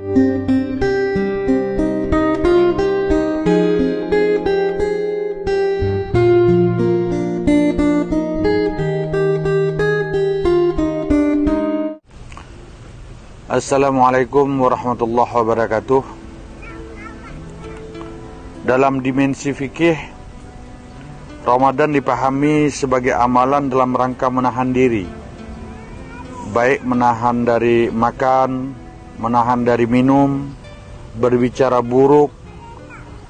Assalamualaikum warahmatullahi wabarakatuh. Dalam dimensi fikih, Ramadan dipahami sebagai amalan dalam rangka menahan diri, baik menahan dari makan, menahan dari minum, berbicara buruk,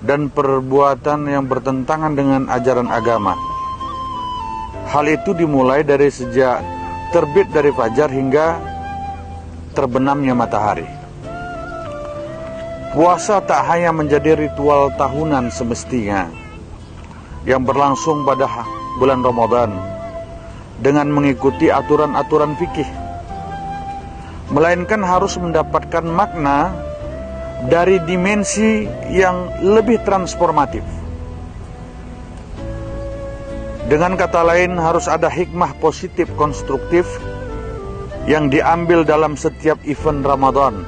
dan perbuatan yang bertentangan dengan ajaran agama. Hal itu dimulai dari sejak terbit dari fajar hingga terbenamnya matahari. Puasa tak hanya menjadi ritual tahunan semestinya yang berlangsung pada bulan Ramadan dengan mengikuti aturan-aturan fikih, melainkan harus mendapatkan makna dari dimensi yang lebih transformatif. Dengan kata lain, harus ada hikmah positif konstruktif yang diambil dalam setiap event Ramadan,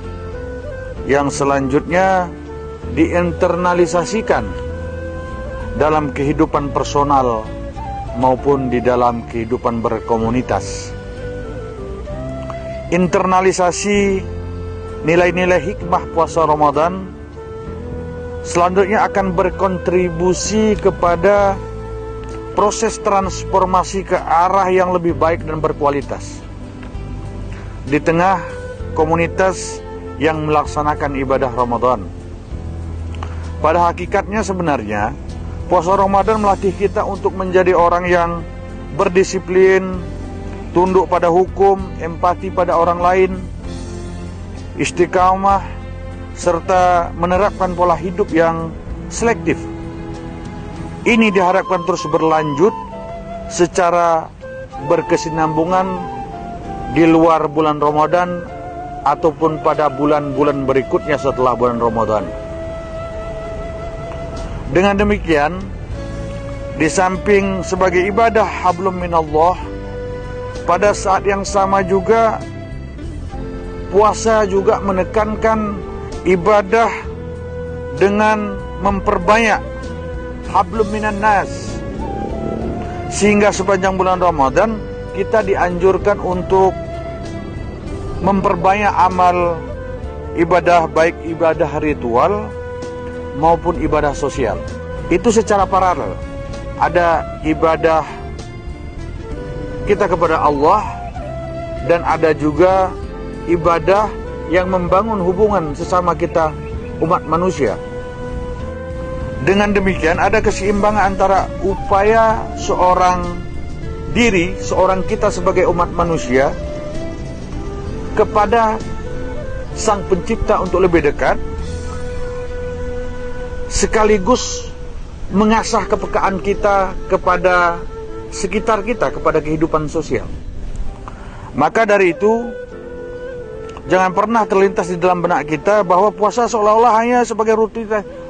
yang selanjutnya diinternalisasikan dalam kehidupan personal maupun di dalam kehidupan berkomunitas. Internalisasi nilai-nilai hikmah puasa Ramadan selanjutnya akan berkontribusi kepada proses transformasi ke arah yang lebih baik dan berkualitas di tengah komunitas yang melaksanakan ibadah Ramadan. Pada hakikatnya sebenarnya, puasa Ramadan melatih kita untuk menjadi orang yang berdisiplin, tunduk pada hukum, empati pada orang lain, istiqamah, serta menerapkan pola hidup yang selektif. Ini diharapkan terus berlanjut secara berkesinambungan di luar bulan Ramadan ataupun pada bulan-bulan berikutnya setelah bulan Ramadan. Dengan demikian, di samping sebagai ibadah hablum minallah, pada saat yang sama juga puasa juga menekankan ibadah dengan memperbanyak hablum minan nas, sehingga sepanjang bulan Ramadan kita dianjurkan untuk memperbanyak amal ibadah, baik ibadah ritual maupun ibadah sosial. Itu secara paralel. Ada ibadah kita kepada Allah dan ada juga ibadah yang membangun hubungan sesama kita umat manusia. Dengan demikian ada keseimbangan antara upaya seorang kita sebagai umat manusia kepada Sang Pencipta untuk lebih dekat, sekaligus mengasah kepekaan kita kepada sekitar kita, kepada kehidupan sosial. Maka dari itu, jangan pernah terlintas di dalam benak kita bahwa puasa seolah-olah hanya sebagai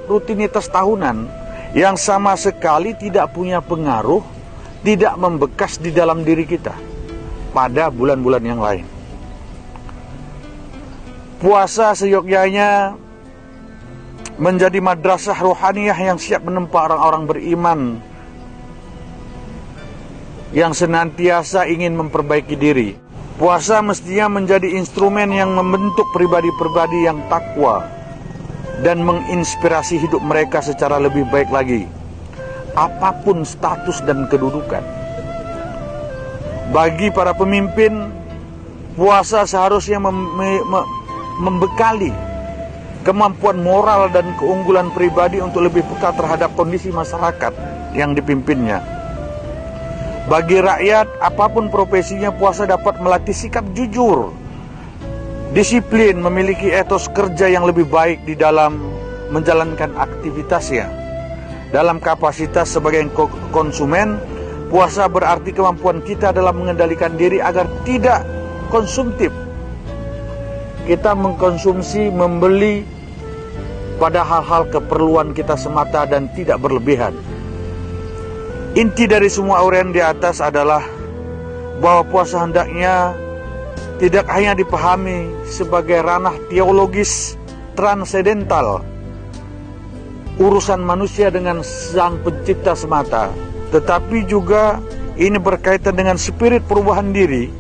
rutinitas tahunan yang sama sekali tidak punya pengaruh, tidak membekas di dalam diri kita pada bulan-bulan yang lain. Puasa seyogyanya menjadi madrasah rohaniyah yang siap menempa orang-orang beriman yang senantiasa ingin memperbaiki diri. Puasa mestinya menjadi instrumen yang membentuk pribadi-pribadi yang takwa dan menginspirasi hidup mereka secara lebih baik lagi, apapun status dan kedudukan. Bagi para pemimpin, puasa seharusnya membekali kemampuan moral dan keunggulan pribadi untuk lebih peka terhadap kondisi masyarakat yang dipimpinnya. Bagi rakyat, apapun profesinya, puasa dapat melatih sikap jujur, disiplin, memiliki etos kerja yang lebih baik di dalam menjalankan aktivitasnya. Dalam kapasitas sebagai konsumen, puasa berarti kemampuan kita dalam mengendalikan diri agar tidak konsumtif. Kita mengkonsumsi, membeli pada hal-hal keperluan kita semata dan tidak berlebihan. Inti dari semua uraian di atas adalah bahwa puasa hendaknya tidak hanya dipahami sebagai ranah teologis transendental, urusan manusia dengan Sang Pencipta semata, tetapi juga ini berkaitan dengan spirit perubahan diri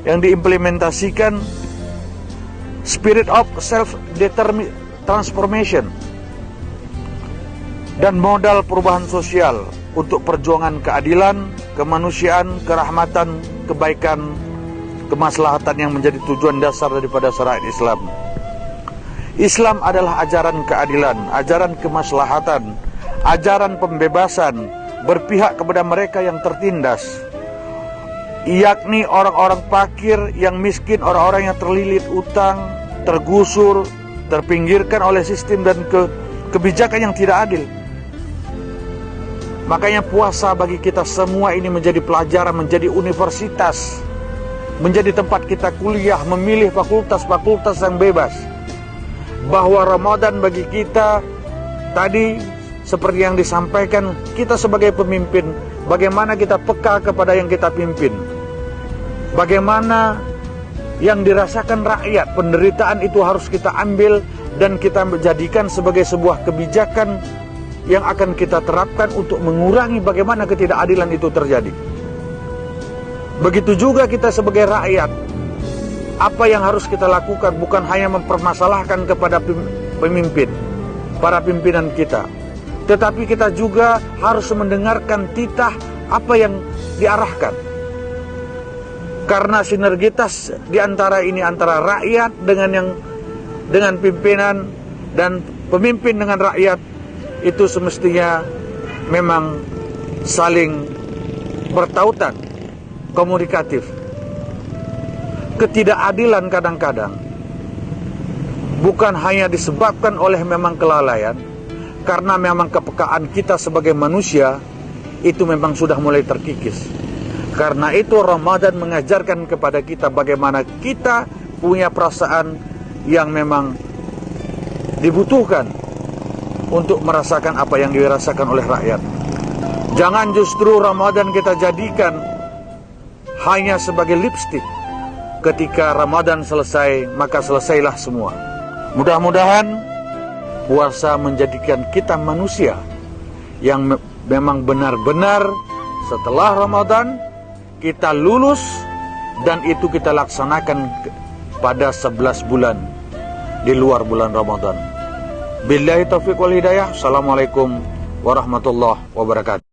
yang diimplementasikan, spirit of self-transformation, dan modal perubahan sosial untuk perjuangan keadilan, kemanusiaan, kerahmatan, kebaikan, kemaslahatan yang menjadi tujuan dasar daripada syariat Islam. Islam adalah ajaran keadilan, ajaran kemaslahatan, ajaran pembebasan, berpihak kepada mereka yang tertindas, yakni orang-orang fakir, yang miskin, orang-orang yang terlilit utang, tergusur, terpinggirkan oleh sistem dan kebijakan yang tidak adil. Makanya puasa bagi kita semua ini menjadi pelajaran, menjadi universitas, menjadi tempat kita kuliah, memilih fakultas-fakultas yang bebas. Bahwa Ramadan bagi kita tadi seperti yang disampaikan, kita sebagai pemimpin, bagaimana kita peka kepada yang kita pimpin, bagaimana yang dirasakan rakyat, penderitaan itu harus kita ambil dan kita jadikan sebagai sebuah kebijakan yang akan kita terapkan untuk mengurangi bagaimana ketidakadilan itu terjadi. Begitu juga kita sebagai rakyat, apa yang harus kita lakukan bukan hanya mempermasalahkan kepada pemimpin, para pimpinan kita, tetapi kita juga harus mendengarkan titah apa yang diarahkan. Karena sinergitas di antara ini, antara rakyat dengan pimpinan dan pemimpin dengan rakyat, itu semestinya memang saling bertautan, komunikatif. Ketidakadilan kadang-kadang bukan hanya disebabkan oleh memang kelalaian, karena memang kepekaan kita sebagai manusia itu memang sudah mulai terkikis. Karena itu Ramadan mengajarkan kepada kita bagaimana kita punya perasaan yang memang dibutuhkan untuk merasakan apa yang dirasakan oleh rakyat. Jangan justru Ramadan kita jadikan hanya sebagai lipstik. Ketika Ramadan selesai, maka selesailah semua. Mudah-mudahan puasa menjadikan kita manusia yang memang benar-benar setelah Ramadan kita lulus, dan itu kita laksanakan pada 11 bulan di luar bulan Ramadan. Billahi taufiq wal hidayah. Assalamualaikum warahmatullahi wabarakatuh.